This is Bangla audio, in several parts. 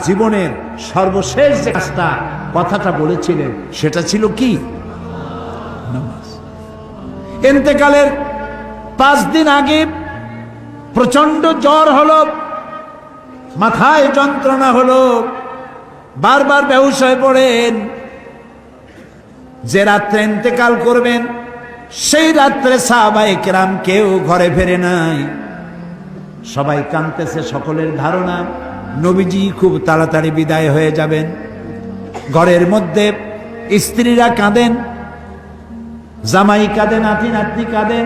জীবনের সর্বশেষ যে কাজটা কথাটা বলেছিলেন সেটা ছিল কি? নামাজ। ইন্তেকালের 5 দিন আগে প্রচন্ড জ্বর হলো, মাথায় যন্ত্রণা হলো, বারবার বেহুশ হয়ে পড়েন। যে রাত্রে ইন্তেকাল করবেন সেই রাত্রে সাহাবায়ে কেরাম কেউ ঘরে ফেরে নাই, সবাই কাঁদতেছে। সকলের ধারণা নবীজি খুব তাড়াতাড়ি বিদায় হয়ে যাবেন। ঘরের মধ্যে স্ত্রীরা কাঁদেন, জামাই কাঁদে, নাতি নাতনি কাঁদেন।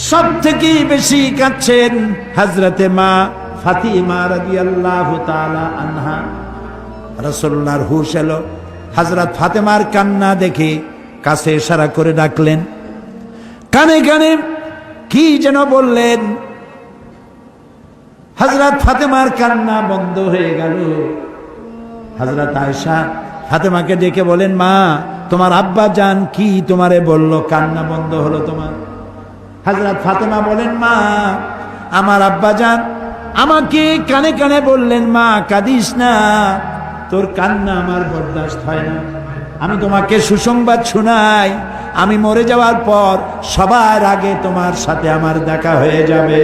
সব থেকে বেশি কাঁদছেন হযরতে মা ফাতিমা রাদিয়াল্লাহু তাআলা আনহা। রাসূলুল্লাহর হুশ এলো, হযরত ফাতেমার কান্না দেখে কাছে ইশারা করে ডাকলেন, কানে কানে কি যেন বললেন। হযরত ফাতেমার কান্না বন্ধ হয়ে গেল। হযরত আয়েশা ফাতেমাকে ডেকে বলেন, মা তোমার আব্বা জান কি তোমারে বলল, কান্না বন্ধ হলো তোমার? হযরত ফাতেমা বলেন, মা আমার আব্বা জান আমাকে কানে কানে বললেন, মা কাঁদিস না, তোর কান্না আমার বরদাস্ত হয় না। আমি তোমাকে সুসংবাদ শোনাই, আমি মরে যাওয়ার পর সবার আগে তোমার সাথে আমার দেখা হয়ে যাবে।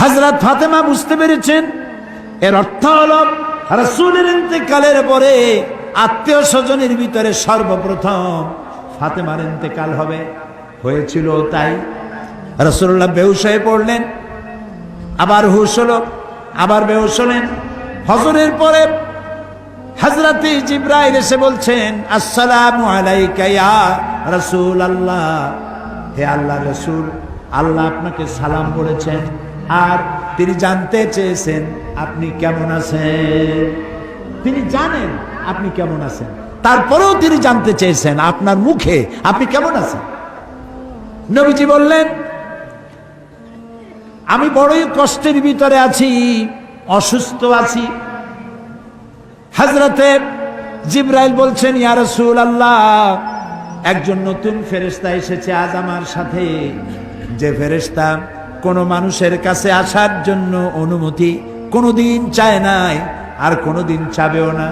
হযরত ফাতেমা বুঝতে পেরেছেন এর অর্থ হলো রাসূলের ইন্তেকালের পরে আত্মীয় স্বজনের ভিতরে সর্বপ্রথম ফাতেমার ইন্তেকাল হবে। হয়েছিল তাই। রাসূলুল্লাহ বেহুশ হয়ে পড়লেন, আবার হুশ হলো, আবার বেহুশ হলেন। ফজরের পরে হযরতে জিবরাইল এসে বলছেন, আসসালামু আলাইকা ইয়া রাসূলুল্লাহ, হে আল্লাহর রাসূল, আল্লাহ আপনাকে সালাম বলেছেন আর তিনি জানতে চেয়েছেন আপনি কেমন আছেন। তিনি জানেন আপনি কেমন আছেন, তারপরেও তিনি জানতে চেয়েছেন আপনার মুখে আপনি কেমন আছেন। নবীজি বললেন, আমি বড়ই কষ্টের ভিতরে আছি, অসুস্থ আছি। হযরতে জিবরাইল বলছেন, ইয়া রাসূলুল্লাহ, একজন নতুন ফেরেশতা এসেছে আজ আমার সাথে, যে ফেরেশতা কোনো মানুষের কাছে আসার জন্য অনুমতি কোনোদিন চায় নাই আর কোনোদিন চাবেও না,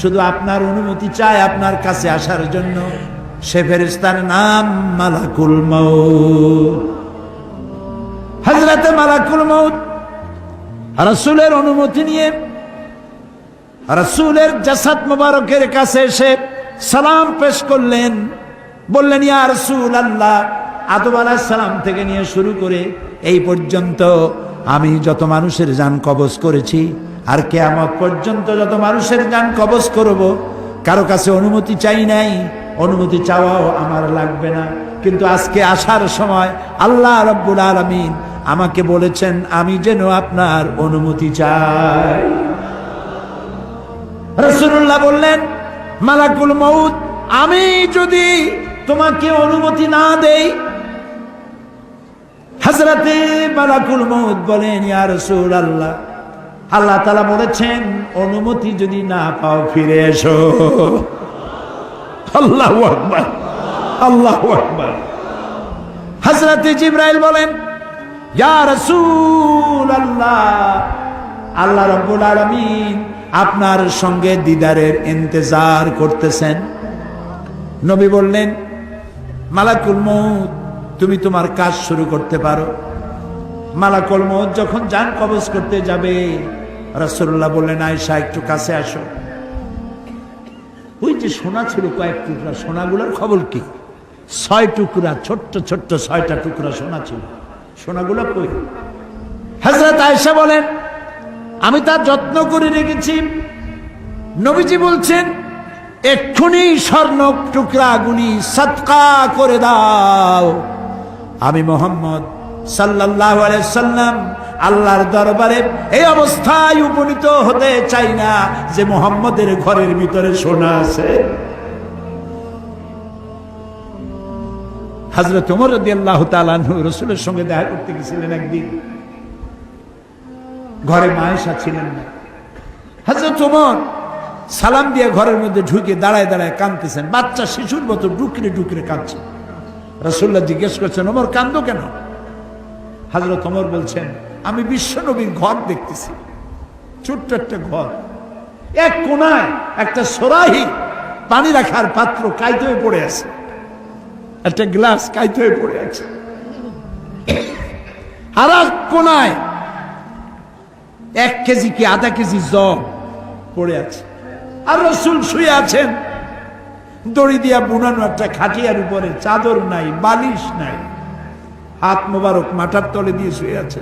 শুধু আপনার অনুমতি চায় আপনার কাছে আসার জন্য। সে ফেরেশতার নাম মালাকুল মউত। হযরতে মালাকুল মউত রাসূলের অনুমতি নিয়ে রাসূলের জাসাদ মুবারকের কাছে এসে সালাম পেশ করলেন। বললেন, ইয়া রাসূলুল্লাহ, আদম আলাইহিস সালাম থেকে নিয়ে শুরু করে এই পর্যন্ত আমি যত মানুষের জান কবজ করেছি আর কিয়ামত পর্যন্ত যত মানুষের জান কবজ করব, কারো কাছে অনুমতি চাই নাই, অনুমতি চাওয়াও আমার লাগবে না। কিন্তু আজকে আসার সময় আল্লাহ রাব্বুল আলামিন আমাকে বলেছেন আমি যেন আপনার অনুমতি চাই। রাসূলুল্লাহ বললেন, মালাকুল মউত, আমি যদি তোমাকে অনুমতি না দেই? হযরতে মালাকুল মউত বলেন, ইয়া রাসূলুল্লাহ, আল্লাহ তাআলা বলেছেন অনুমতি যদি না পাও ফিরে এসো। আল্লাহু আকবার, আল্লাহু আকবার। হযরতে জিবরাইল বলেন, ইয়া রাসূলুল্লাহ, আল্লাহ রাব্বুল আলামিন আপনার সঙ্গে দিদারের ইন্তজার করতেছেন। নবী বললেন, মালাকুল মউত, তুমি তোমার কাজ শুরু করতে পারো। মালাকুল মউত যখন জান কবজ করতে যাবে, রাসূলুল্লাহ বললেন, আয়েশা একটু কাছে আসো। ওই যে সোনা ছিল কয়েক টুকরা, সোনাগুলোর খবর কি? 6 টুকরা, ছোট্ট ছোট্ট 6টা টুকরা সোনা ছিল, সোনাগুলো কই? হযরত আয়েশা বলেন, আমি তার যত্ন করে রেখেছি। নবীজি বলছেন, এক্ষুনি স্বর্ণ টুকরাগুলি সদকা করে দাও। আমি মুহাম্মদ সাল্লাল্লাহু আলাইহি সাল্লাম আল্লাহর দরবারে এই অবস্থায় উপনীত হতে চাই না যে মুহাম্মদের ঘরের ভিতরে সোনা আছে। হযরত ওমর রাদিয়াল্লাহু তাআলা আনহু রাসূলের সঙ্গে দেখা করতে গেছিলেন একদিন। ঘরে মা আয়েশা ছিলেন না। হযরত ওমর সালাম দিয়ে ঘরের মধ্যে ঢুকে দাঁড়ায় দাঁড়ায় কাঁদতেছেন, বাচ্চা শিশুর মতো ডুকরে ডুকরে কাঁদছে। রাসূলুল্লাহ জিজ্ঞেস করছেন, ওমর কাঁদো কেন? হযরত ওমর বলছেন, আমি বিশ্ব নবীর ঘর দেখতেছি, ছোট্ট একটা ঘর, এক কোনায় একটা সরাহি পানি রাখার পাত্র কাইতে হয়ে পড়ে আছে, একটা গ্লাস কাইতে হয়ে পড়ে আছে, আর এক কোনায় 1 কেজি কি আধা কেজি জল পড়ে আছে, আর রাসূল শুয়ে আছেন দড়ি দিয়া বুনানো একটা খাটিয়ার উপরে, চাদর নাই, বালিশ নাই, হাত মোবারক মাথার তলে দিয়ে শুয়ে আছে,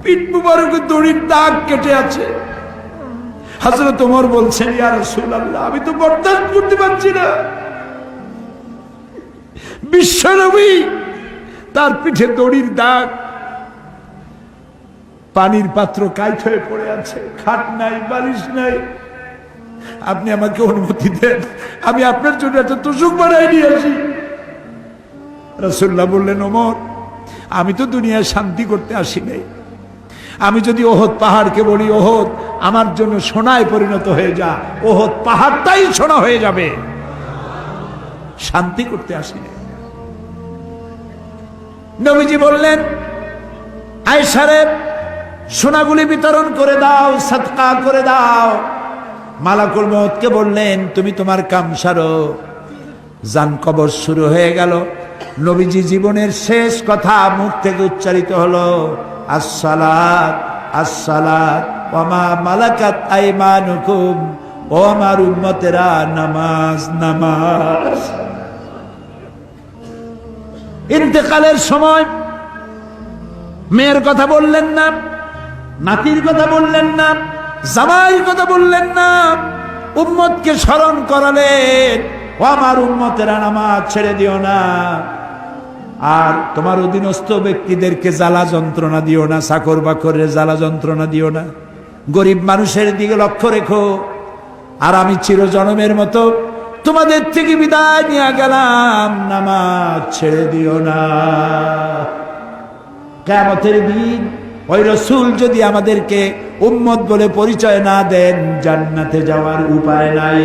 পিঠ মোবারকে দড়ির দাগ কেটে আছে। হযরত ওমর বলছেন, ইয়া রাসূলুল্লাহ, আমি তো বরদাস্ত করতে পারছি না, বিশ্বনবী তার পিঠে দড়ির দাগ, পানির পাত্র কাইট হয়ে পড়ে আছে, খাট নাই, বালিশ নাই, আপনি আমাকে অনুমতি দেন, আমি আপনার জন্য একটা তোষক বানাই নিয়ে আসি। রাসূলুল্লাহ বললেন, ওমর, আমি তো দুনিয়ায় শান্তি করতে আসি নাই, আমি যদি ওহদ পাহাড়কে বলি ওহদ আমার জন্য সোনায় পরিণত হয়ে যা, ওহদ পাহাড়টাই সোনা হয়ে যাবে, শান্তি করতে আসি নাই। নবীজি বললেন, আয়েশারে সোনাগুলি বিতরণ করে দাও, সাদকা করে দাও। মালাকুল মউতকে বললেন, তুমি তোমার কাম সারো। জান কবর শুরু হয়ে গেল। নবীজি জীবনের শেষ কথা মুখ থেকে উচ্চারিত হলো, আসসালাত আসসালাত ওয়া মা মালাকাত আইমানুকুম, ও আমার উম্মতেরা, নামাজ নামাজ। ইন্তেকালের সময় মেয়ের কথা বললেন না, নাতির কথা বললেন না, জামাইয়ের কথা বললেন না, উম্মতকে স্মরণ করালেন, ও আমার উম্মতেরা, নামাজ ছেড়ে দিও না, আর তোমার অধীনস্থ ব্যক্তিদেরকে জ্বালা যন্ত্রণা দিও না, চাকর বাকরের জ্বালা যন্ত্রণা দিও না, গরিব মানুষের দিকে লক্ষ্য রেখো, আর আমি চিরজনমের মতো তোমাদের থেকে বিদায় নিয়ে গেলাম, নামাজ ছেড়ে দিও না। কিয়ামতের দিন ওই রাসূল যদি আমাদেরকে উম্মত বলে পরিচয় না দেন, জান্নাতে যাওয়ার উপায় নাই।